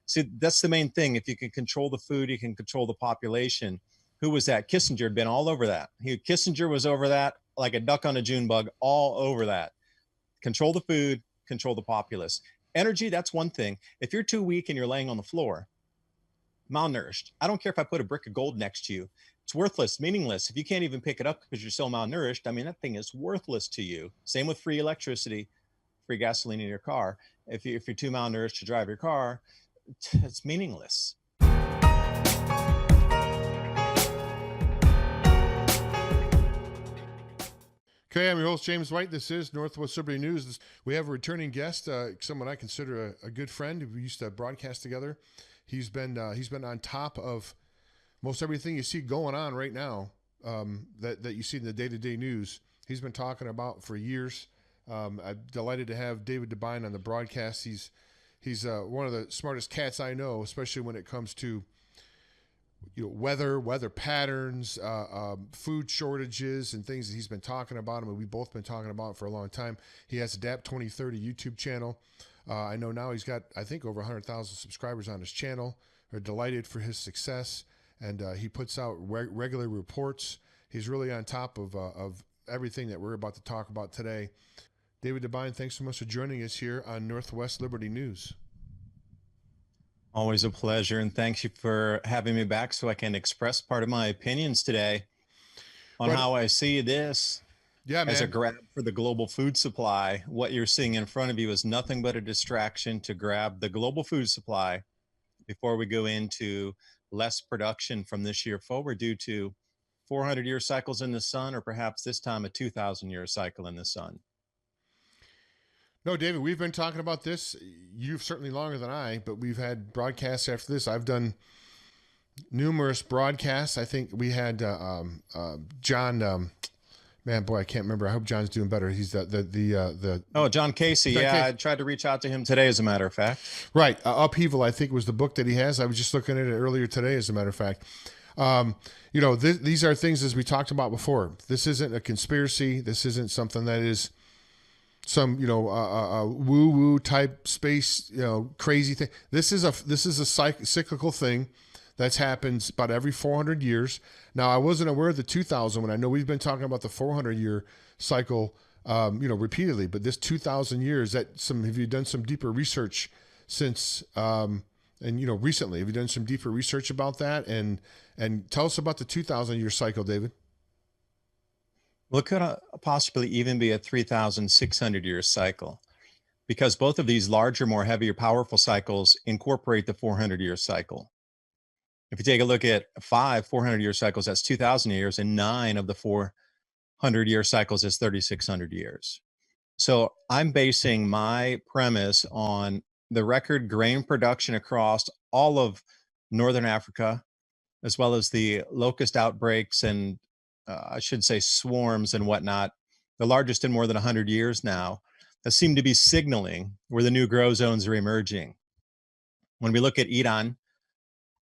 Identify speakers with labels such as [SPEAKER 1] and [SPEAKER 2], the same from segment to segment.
[SPEAKER 1] See, that's the main thing. If you can control the food, you can control the population. Who was that? Kissinger had been all over that. Kissinger was over that like a duck on a June bug, all over that. Control the food, control the populace. Energy, that's one thing. If you're too weak and you're laying on the floor, malnourished, I don't care if I put a brick of gold next to you. It's worthless, meaningless. If you can't even pick it up because you're so malnourished, I mean, that thing is worthless to you. Same with free electricity, free gasoline in your car. If you're too malnourished to drive your car, it's meaningless.
[SPEAKER 2] Okay, I'm your host, James White. This is Northwest Liberty News. We have a returning guest, someone I consider a good friend. We used to broadcast together. He's been on top of most everything you see going on right now that you see in the day-to-day news. He's been talking about for years. I'm delighted to have David Devine on the broadcast. He's one of the smartest cats I know, especially when it comes to weather patterns, food shortages, and things that he's been talking about. I mean, we've both been talking about for a long time. He has Adapt 2030 YouTube channel. I know now he's got, I think, over 100,000 subscribers on his channel. We're delighted for his success, and he puts out regular reports. He's really on top of everything that we're about to talk about today. David Devine, thanks so much for joining us here on Northwest Liberty News.
[SPEAKER 1] Always a pleasure, and thank you for having me back so I can express part of my opinions today on how I see this as a grab for the global food supply. What you're seeing in front of you is nothing but a distraction to grab the global food supply before we go into less production from this year forward due to 400-year cycles in the sun, or perhaps this time a 2,000-year cycle in the sun.
[SPEAKER 2] No, David, we've been talking about this. You've certainly longer than I, but we've had broadcasts after this. I've done numerous broadcasts. I think we had John. Man, boy, I can't remember. I hope John's doing better. He's the
[SPEAKER 1] John Casey.
[SPEAKER 2] John
[SPEAKER 1] Casey.
[SPEAKER 2] I
[SPEAKER 1] tried to reach out to him today, as a matter of fact.
[SPEAKER 2] Right, Upheaval, I think, was the book that he has. I was just looking at it earlier today, as a matter of fact. These are things, as we talked about before. This isn't a conspiracy. This isn't something that is some woo-woo type space crazy thing. This is a cyclical thing that's happens about every 400 years. Now, I wasn't aware of the 2000 one. I know we've been talking about the 400-year cycle repeatedly, but this 2,000 years, have you done some deeper research since recently? Have you done some deeper research about that? And tell us about the 2,000-year cycle, David.
[SPEAKER 1] Well, it could possibly even be a 3,600-year cycle, because both of these larger, more heavier, powerful cycles incorporate the 400-year cycle. If you take a look at 5 400-year cycles, that's 2,000 years, and 9 of the 400-year cycles is 3,600 years. So I'm basing my premise on the record grain production across all of Northern Africa, as well as the locust outbreaks and I should say swarms and whatnot, the largest in more than 100 years now, that seem to be signaling where the new grow zones are emerging. When we look at Iran,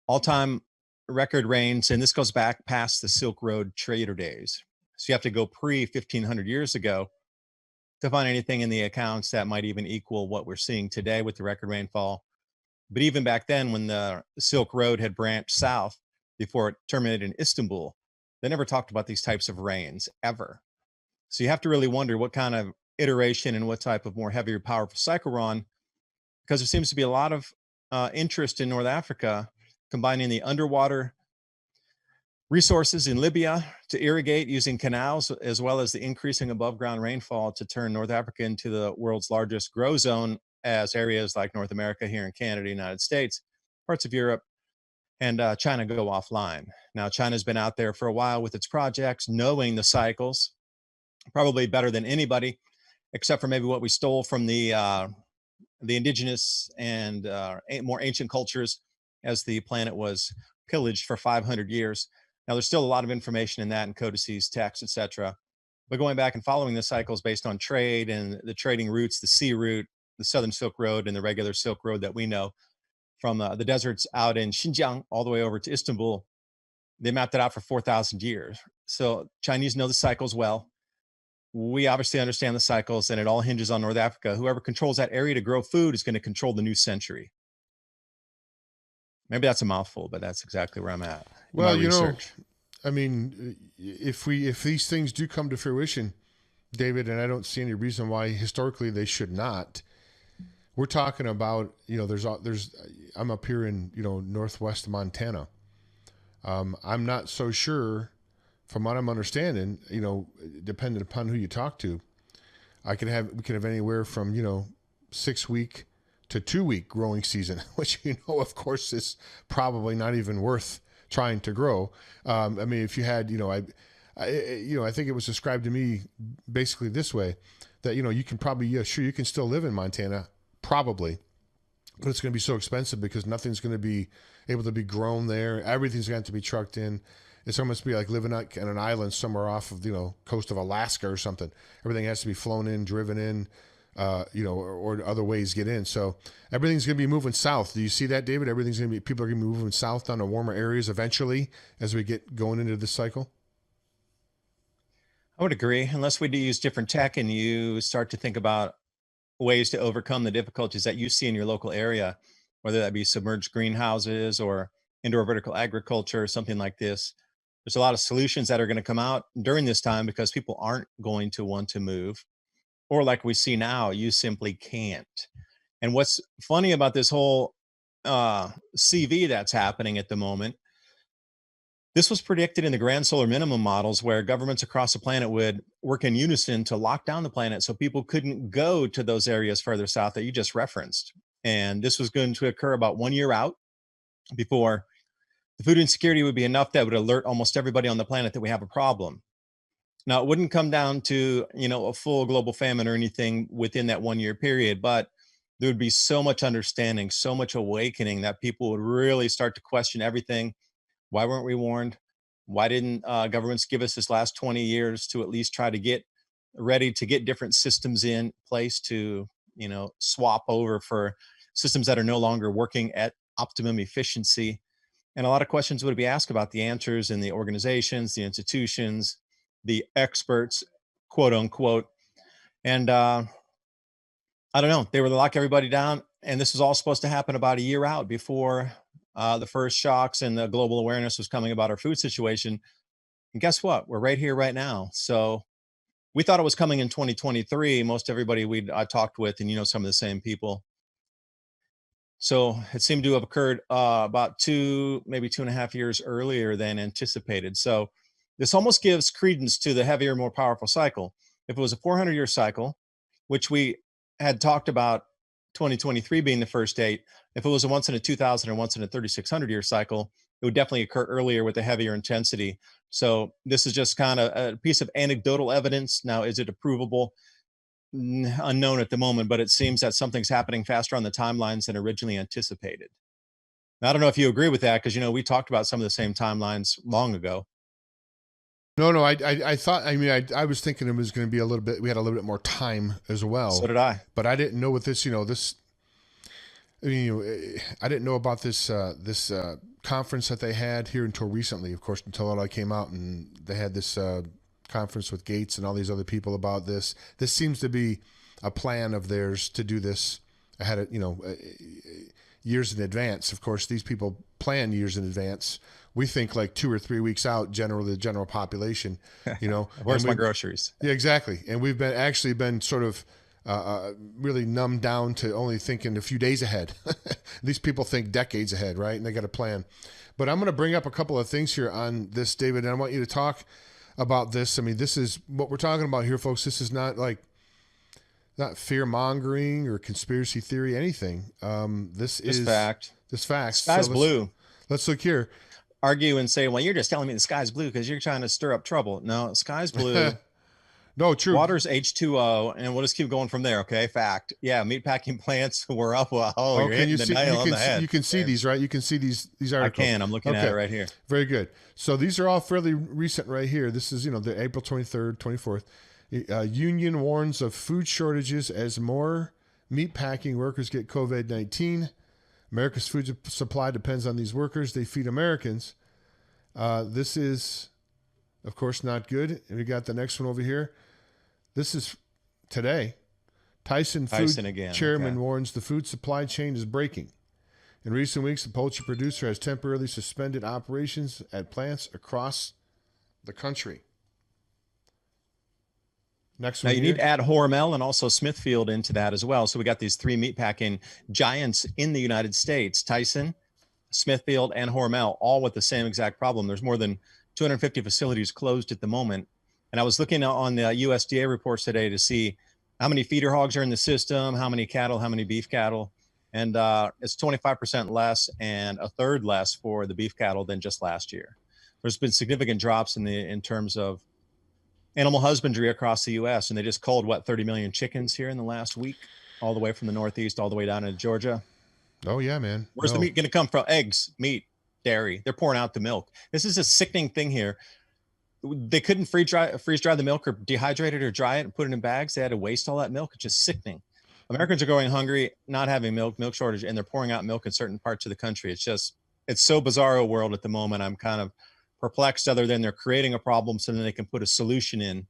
[SPEAKER 1] all-time record rains, and this goes back past the Silk Road trader days. So you have to go pre-1,500 years ago to find anything in the accounts that might even equal what we're seeing today with the record rainfall. But even back then, when the Silk Road had branched south before it terminated in Istanbul, they never talked about these types of rains ever. So you have to really wonder what kind of iteration and what type of more heavier, powerful cycle we're on, because there seems to be a lot of interest in North Africa, combining the underwater resources in Libya to irrigate using canals, as well as the increasing above ground rainfall to turn North Africa into the world's largest grow zone, as areas like North America, here in Canada, United States, parts of Europe, and China go offline. Now, China's been out there for a while with its projects, knowing the cycles, probably better than anybody, except for maybe what we stole from the indigenous and more ancient cultures as the planet was pillaged for 500 years. Now, there's still a lot of information in that, in codices, texts, etc. But going back and following the cycles based on trade and the trading routes, the sea route, the Southern Silk Road, and the regular Silk Road that we know, from the deserts out in Xinjiang all the way over to Istanbul, they mapped it out for 4,000 years. So Chinese know the cycles well. We obviously understand the cycles, and it all hinges on North Africa. Whoever controls that area to grow food is going to control the new century. Maybe that's a mouthful, but that's exactly where I'm at in my
[SPEAKER 2] Well,
[SPEAKER 1] research.
[SPEAKER 2] I mean, if these things do come to fruition, David, and I don't see any reason why historically they should not. We're talking about, there's I'm up here in, northwest Montana. I'm not so sure, from what I'm understanding, depending upon who you talk to, we could have anywhere from 6 week to 2 week growing season, which of course is probably not even worth trying to grow. I mean, if you had, I think it was described to me basically this way, that you can probably, yeah, sure, you can still live in Montana, probably, but it's going to be so expensive because nothing's going to be able to be grown there. Everything's going to be trucked in. It's almost be like living on an island somewhere off of coast of Alaska or something. Everything has to be flown in, driven in, or other ways get in. So everything's going to be moving south. Do you see that, David? People are going to be moving south down to warmer areas eventually as we get going into this cycle.
[SPEAKER 1] I would agree, unless we do use different tech and you start to think about ways to overcome the difficulties that you see in your local area, whether that be submerged greenhouses or indoor vertical agriculture or something like this. There's a lot of solutions that are going to come out during this time because people aren't going to want to move. Or like we see now, you simply can't. And what's funny about this whole CV that's happening at the moment, this was predicted in the Grand Solar Minimum models where governments across the planet would work in unison to lock down the planet so people couldn't go to those areas further south that you just referenced. And this was going to occur about 1 year out before the food insecurity would be enough that would alert almost everybody on the planet that we have a problem. Now, it wouldn't come down to, a full global famine or anything within that 1 year period, but there would be so much understanding, so much awakening that people would really start to question everything. Why weren't we warned? Why didn't governments give us this last 20 years to at least try to get ready to get different systems in place to, swap over for systems that are no longer working at optimum efficiency? And a lot of questions would be asked about the answers in the organizations, the institutions, the experts, quote unquote. And I don't know, they were to lock everybody down. And this was all supposed to happen about a year out before the first shocks and the global awareness was coming about our food situation. And guess what? We're right here, right now. So we thought it was coming in 2023. Most everybody I talked with, and some of the same people. So it seemed to have occurred about maybe 2.5 years earlier than anticipated. So this almost gives credence to the heavier, more powerful cycle. If it was a 400-year cycle, which we had talked about 2023 being the first date, if it was a once in a 2000 or once in a 3600-year cycle, it would definitely occur earlier with a heavier intensity. So this is just kind of a piece of anecdotal evidence. Now, is it provable? Unknown at the moment, but it seems that something's happening faster on the timelines than originally anticipated. I don't know if you agree with that because we talked about some of the same timelines long ago.
[SPEAKER 2] No, no, I thought, I was thinking it was going to be a little bit, we had a little bit more time as well.
[SPEAKER 1] So did I.
[SPEAKER 2] But I didn't know with this, I didn't know about this, conference that they had here until recently, of course, until all that came out and they had this, conference with Gates and all these other people about this. This seems to be a plan of theirs to do this ahead of, years in advance. Of course, these people plan years in advance. We think like 2 or 3 weeks out, generally the general population,
[SPEAKER 1] Where's my groceries?
[SPEAKER 2] Yeah, exactly. And we've been sort of really numbed down to only thinking a few days ahead. These people think decades ahead, right? And they got a plan. But I'm going to bring up a couple of things here on this, David, and I want you to talk about this. I mean, this is what we're talking about here, folks. This is not fear mongering or conspiracy theory, anything. This is
[SPEAKER 1] fact.
[SPEAKER 2] This fact.
[SPEAKER 1] Sky's blue.
[SPEAKER 2] Let's look here.
[SPEAKER 1] Argue and say, well, you're just telling me the sky's blue because you're trying to stir up trouble. No, sky's blue.
[SPEAKER 2] No, true.
[SPEAKER 1] Water's H2O, and we'll just keep going from there. Okay, fact. Yeah, meatpacking plants were up. Well, you're hitting the nail on the head.
[SPEAKER 2] You can see these, right? You can see these articles.
[SPEAKER 1] I can. I'm looking at it right here.
[SPEAKER 2] Very good. So these are all fairly recent right here. This is, the April 23rd, 24th. Union warns of food shortages as more meatpacking workers get COVID-19. America's food supply depends on these workers. They feed Americans. This is, of course, not good. And we got the next one over here. This is today. Tyson
[SPEAKER 1] again.
[SPEAKER 2] Chairman warns the food supply chain is breaking. In recent weeks, the poultry producer has temporarily suspended operations at plants across the country. Next
[SPEAKER 1] Now
[SPEAKER 2] one
[SPEAKER 1] you need
[SPEAKER 2] here.
[SPEAKER 1] to add Hormel and also Smithfield into that as well. So we got these three meatpacking giants in the United States: Tyson, Smithfield, and Hormel, all with the same exact problem. There's more than 250 facilities closed at the moment. And I was looking on the USDA reports today to see how many feeder hogs are in the system, how many cattle, how many beef cattle. And it's 25% less and a third less for the beef cattle than just last year. There's been significant drops in terms of animal husbandry across the U.S. And they just culled, what, 30 million chickens here in the last week, all the way from the Northeast, all the way down into Georgia.
[SPEAKER 2] Oh yeah, man.
[SPEAKER 1] Where's the
[SPEAKER 2] No.
[SPEAKER 1] meat going to come from? Eggs, meat, dairy. They're pouring out the milk. This is a sickening thing here. They couldn't freeze dry the milk or dehydrate it or dry it and put it in bags. They had to waste all that milk. It's just sickening. Americans are going hungry, not having milk shortage, and they're pouring out milk in certain parts of the country. It's so bizarre a world at the moment. I'm kind of perplexed, other than they're creating a problem so then they can put a solution in.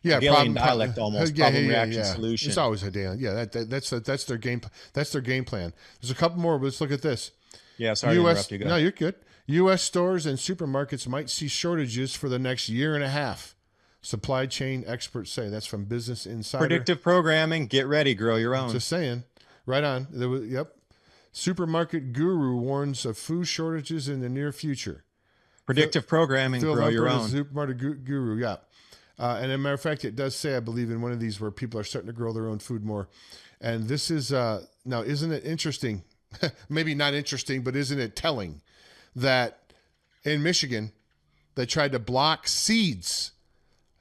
[SPEAKER 2] Yeah,
[SPEAKER 1] Hegelian dialect almost, problem reaction
[SPEAKER 2] It's
[SPEAKER 1] solution.
[SPEAKER 2] always Hegelian. Yeah, that's their game. That's their game plan. There's a couple more, but let's look at this.
[SPEAKER 1] Yeah, sorry to interrupt you.
[SPEAKER 2] No, you're good. U.S. stores and supermarkets might see shortages for the next year and a half. Supply chain experts say. That's from Business Insider.
[SPEAKER 1] Predictive programming. Get ready. Grow your own.
[SPEAKER 2] Just saying. Right on. Yep. Supermarket guru warns of food shortages in the near future.
[SPEAKER 1] Predictive programming.
[SPEAKER 2] Phil
[SPEAKER 1] Grow your
[SPEAKER 2] Lempert is
[SPEAKER 1] own.
[SPEAKER 2] Supermarket guru. Yeah. And as a matter of fact, it does say, I believe, in one of these where people are starting to grow their own food more. And this is, now, isn't it interesting? Maybe not interesting, but isn't it telling that in Michigan, they tried to block seeds?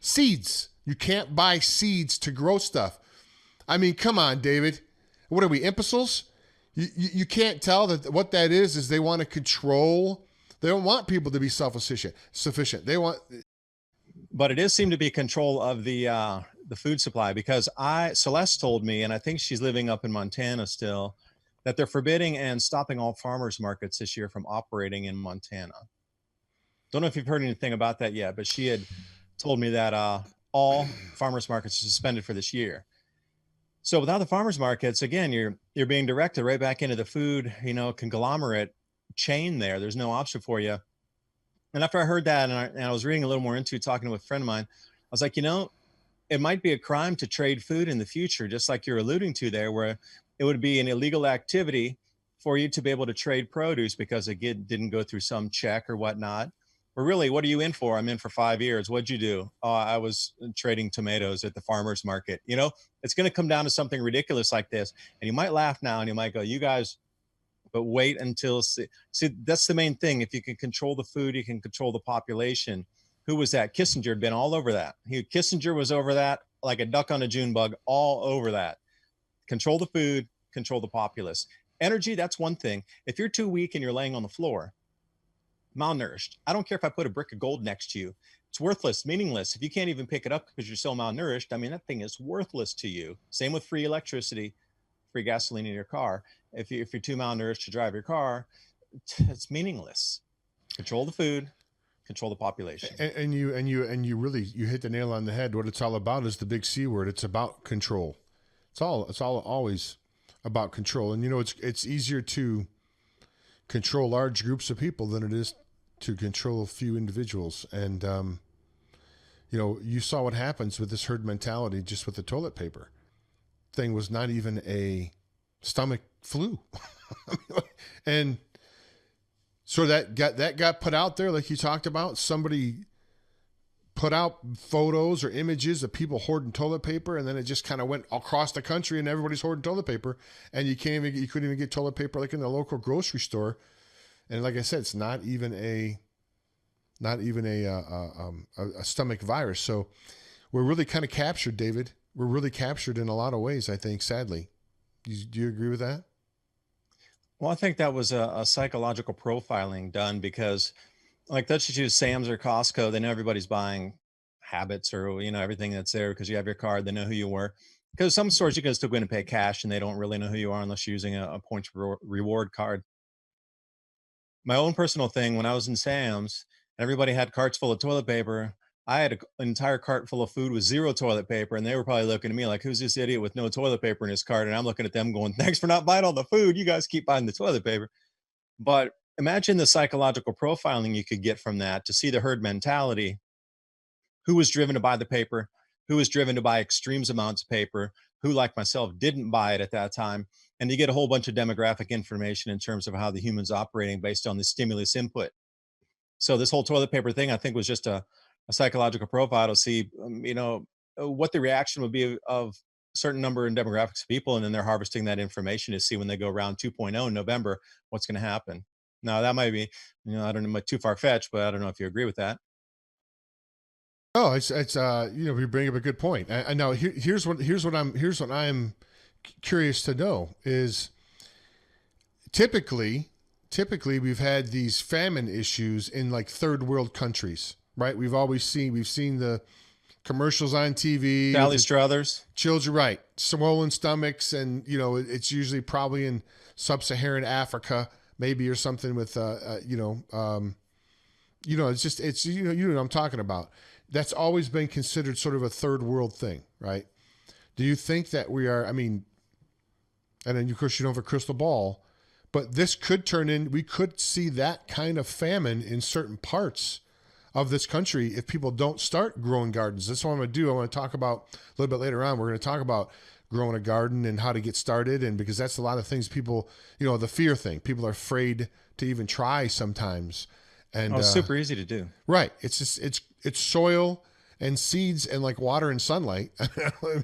[SPEAKER 2] Seeds. You can't buy seeds to grow stuff. I mean, come on, David. What are we, imbeciles? You can't tell that what that is they want to control. They don't want people to be sufficient. They want...
[SPEAKER 1] But it is seem to be control of the food supply, because Celeste told me, and I think she's living up in Montana still, that they're forbidding and stopping all farmers markets this year from operating in Montana. Don't know if you've heard anything about that yet, but she had told me that all farmers markets are suspended for this year. So without the farmers markets, again, you're being directed right back into the food, conglomerate chain there. There's no option for you. And after I heard that, and I was reading a little more into it, talking to a friend of mine, I was like, it might be a crime to trade food in the future, just like you're alluding to there, where it would be an illegal activity for you to be able to trade produce because it didn't go through some check or whatnot. But really, what are you in for? I'm in for 5 years. What'd you do? Oh, I was trading tomatoes at the farmer's market. It's going to come down to something ridiculous like this. And you might laugh now and you might go, you guys, but wait until see, that's the main thing. If you can control the food, you can control the population. Who was that? Kissinger had been all over that. Kissinger was over that like a duck on a June bug, all over that. Control the food, control the populace. Energy, that's one thing. If you're too weak and you're laying on the floor, malnourished, I don't care if I put a brick of gold next to you. It's worthless, meaningless. If you can't even pick it up because you're so malnourished, I mean, that thing is worthless to you. Same with free electricity, free gasoline in your car. If you're too malnourished to drive your car, it's meaningless. Control the food, control the population.
[SPEAKER 2] And you really hit the nail on the head. What it's all about is the big C word. It's about control. It's all always about control. And it's easier to control large groups of people than it is to control a few individuals. And you saw what happens with this herd mentality just with the toilet paper thing. Was not even a stomach flu. And so that got put out there, like you talked about. Somebody put out photos or images of people hoarding toilet paper, and then it just kind of went across the country, and everybody's hoarding toilet paper, and you couldn't even get toilet paper like in the local grocery store. And like I said, it's not even a stomach virus. So we're really kind of captured, David. We're really captured in a lot of ways, I think, sadly. Do you agree with that?
[SPEAKER 1] Well, I think that was a psychological profiling done, because, like, let's just use Sam's or Costco. They know everybody's buying habits or, everything that's there because you have your card. They know who you were. Because some stores you can still go in and pay cash and they don't really know who you are unless you're using a points reward card. My own personal thing, when I was in Sam's and everybody had carts full of toilet paper, I had an entire cart full of food with zero toilet paper, and they were probably looking at me like, "Who's this idiot with no toilet paper in his cart?" And I'm looking at them going, "Thanks for not buying all the food. You guys keep buying the toilet paper." But imagine the psychological profiling you could get from that to see the herd mentality, who was driven to buy the paper, who was driven to buy extremes amounts of paper, who, like myself, didn't buy it at that time. And you get a whole bunch of demographic information in terms of how the human's operating based on the stimulus input. So this whole toilet paper thing, I think, was just a psychological profile to see, what the reaction would be of a certain number and demographics of people, and then they're harvesting that information to see when they go around 2.0 in November, what's going to happen. Now that might be, I don't know, too far fetched, but I don't know if you agree with that.
[SPEAKER 2] Oh, you bring up a good point. I know here's what I'm curious to know is typically we've had these famine issues in like third world countries, right? We've seen the commercials on TV with
[SPEAKER 1] Sally
[SPEAKER 2] the
[SPEAKER 1] Struthers.
[SPEAKER 2] children, right? Swollen stomachs, and it's usually probably in sub-Saharan Africa, maybe, or something with it's you know what I'm talking about. That's always been considered sort of a third world thing, right? Do you think that we are? I mean, and then of course you don't have a crystal ball, but this could turn in. We could see that kind of famine in certain parts of this country if people don't start growing gardens. That's what I'm going to do. I want to talk about a little bit later on. We're going to talk about growing a garden and how to get started, and because that's a lot of things people, the fear thing. People are afraid to even try sometimes. And
[SPEAKER 1] Oh, super easy to do.
[SPEAKER 2] right, it's just it's soil and seeds and like water and sunlight. I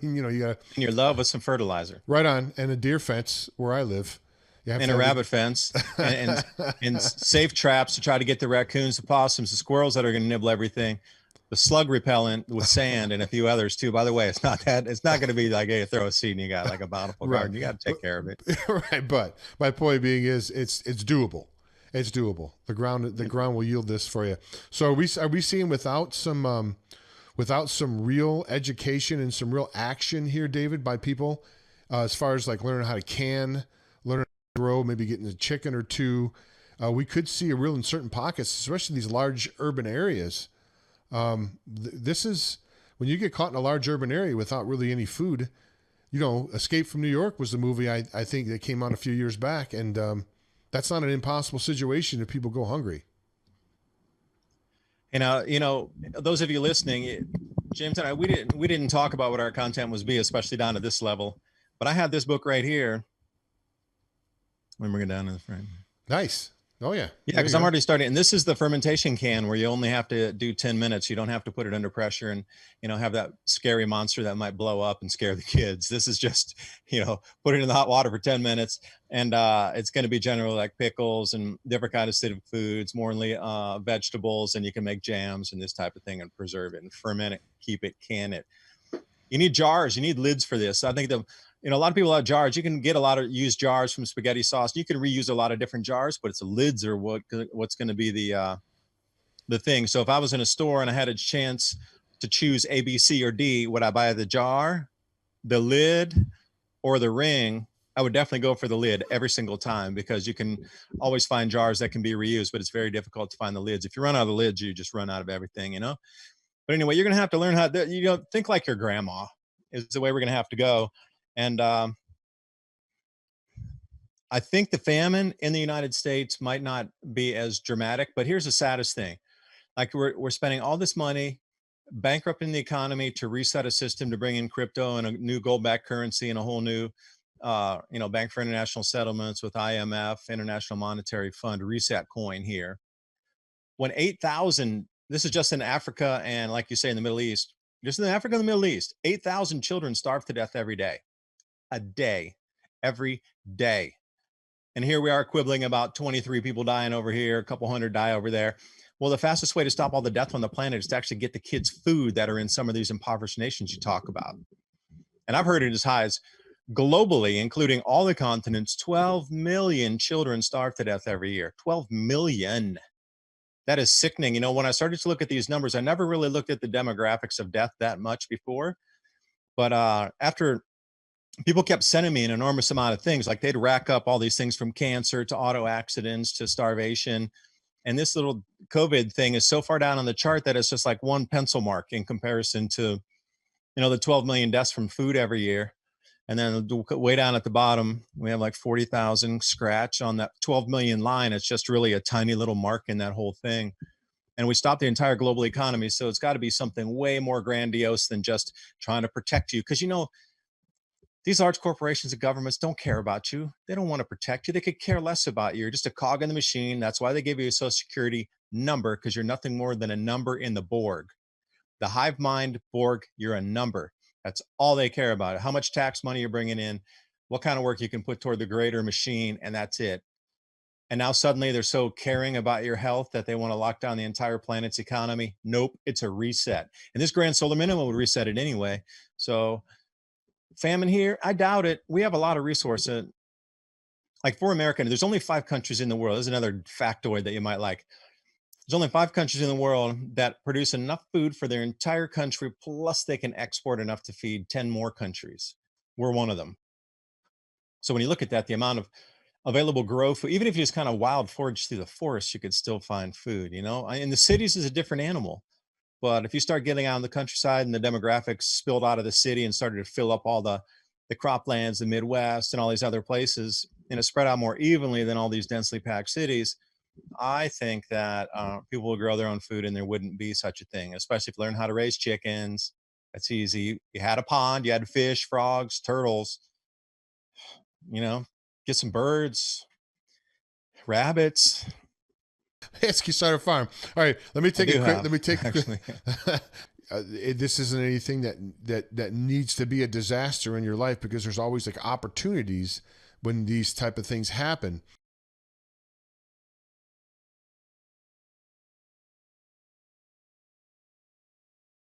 [SPEAKER 2] mean, you got
[SPEAKER 1] And your love with some fertilizer
[SPEAKER 2] right on, and a deer fence where I live. You have
[SPEAKER 1] and
[SPEAKER 2] to
[SPEAKER 1] a
[SPEAKER 2] have
[SPEAKER 1] rabbit fence and safe traps to try to get the raccoons, the possums, the squirrels that are going to nibble everything, the slug repellent with sand and a few others too. By the way, it's not going to be like, hey, throw a seed and you got like a bountiful
[SPEAKER 2] right,
[SPEAKER 1] garden. You got to take care of it.
[SPEAKER 2] right. But my point being is, it's doable. It's doable. The ground will yield this for you. So are we seeing without some real education and some real action here, David, by people, as far as like learning how to can, learning how to grow, maybe getting a chicken or two, we could see a real in certain pockets, especially these large urban areas. This is when you get caught in a large urban area without really any food. Escape from New York was the movie I think that came out a few years back, and that's not an impossible situation if people go hungry.
[SPEAKER 1] Those of you listening, James and I, we didn't talk about what our content was be, especially down to this level. But I had this book right here. Let me bring it down in the frame.
[SPEAKER 2] Nice. Oh yeah.
[SPEAKER 1] Yeah,
[SPEAKER 2] There you
[SPEAKER 1] because I'm
[SPEAKER 2] go.
[SPEAKER 1] already starting. And this is the fermentation can where you only have to do 10 minutes. You don't have to put it under pressure and, have that scary monster that might blow up and scare the kids. This is just, put it in the hot water for 10 minutes. And it's going to be generally like pickles and different kind of acidic foods, more vegetables, and you can make jams and this type of thing and preserve it and ferment it, keep it, can it. You need jars, you need lids for this. I think a lot of people have jars. You can get a lot of used jars from spaghetti sauce. You can reuse a lot of different jars, but it's the lids are what's going to be the thing. So if I was in a store and I had a chance to choose A, B, C, or D, would I buy the jar, the lid, or the ring? I would definitely go for the lid every single time because you can always find jars that can be reused, but it's very difficult to find the lids. If you run out of the lids, you just run out of everything. But anyway, you're going to have to learn how to, think like your grandma is the way we're going to have to go. And I think the famine in the United States might not be as dramatic, but here's the saddest thing. Like we're spending all this money bankrupting the economy to reset a system to bring in crypto and a new gold-backed currency and a whole new, Bank for International Settlements with IMF, International Monetary Fund, reset coin here. When 8,000, this is just in Africa and like you say in the Middle East, just in Africa and the Middle East, 8,000 children starve to death every day, a day, every day. And here we are quibbling about 23 people dying over here, a couple hundred die over there. Well, the fastest way to stop all the death on the planet is to actually get the kids food that are in some of these impoverished nations you talk about. And I've heard it as high as globally, including all the continents, 12 million children starve to death every year. 12 million. That is sickening. When I started to look at these numbers, I never really looked at the demographics of death that much before. But after people kept sending me an enormous amount of things, like they'd rack up all these things from cancer to auto accidents to starvation. And this little COVID thing is so far down on the chart that it's just like one pencil mark in comparison to, the 12 million deaths from food every year. And then way down at the bottom, we have like 40,000 scratch on that 12 million line. It's just really a tiny little mark in that whole thing. And we stopped the entire global economy. So it's got to be something way more grandiose than just trying to protect you. Because, these large corporations and governments don't care about you. They don't want to protect you. They could care less about you. You're just a cog in the machine. That's why they give you a social security number, because you're nothing more than a number in the Borg. The hive mind Borg, you're a number. That's all they care about. How much tax money you're bringing in, what kind of work you can put toward the greater machine, and that's it. And now suddenly they're so caring about your health that they want to lock down the entire planet's economy. Nope, it's a reset. And this grand solar minimum would reset it anyway. So famine here, I doubt it. We have a lot of resources. Like for America, there's only 5 countries in the world. There's another factoid that you might like. There's only 5 countries in the world that produce enough food for their entire country, plus they can export enough to feed 10 more countries. We're one of them. So when you look at that, the amount of available grow food, even if you just kind of wild forage through the forest, you could still find food. In the cities is a different animal. But if you start getting out in the countryside and the demographics spilled out of the city and started to fill up all the croplands, the Midwest, and all these other places, and it spread out more evenly than all these densely packed cities, I think that people will grow their own food and there wouldn't be such a thing, especially if you learn how to raise chickens. That's easy. You had a pond, you had fish, frogs, turtles, you know, get some birds, rabbits.
[SPEAKER 2] Ask you start a farm. All right, let me
[SPEAKER 1] I
[SPEAKER 2] take a
[SPEAKER 1] do
[SPEAKER 2] quick.
[SPEAKER 1] have,
[SPEAKER 2] Let me take a quick.
[SPEAKER 1] actually.
[SPEAKER 2] This isn't anything that needs to be a disaster in your life, because there's always like opportunities when these type of things happen.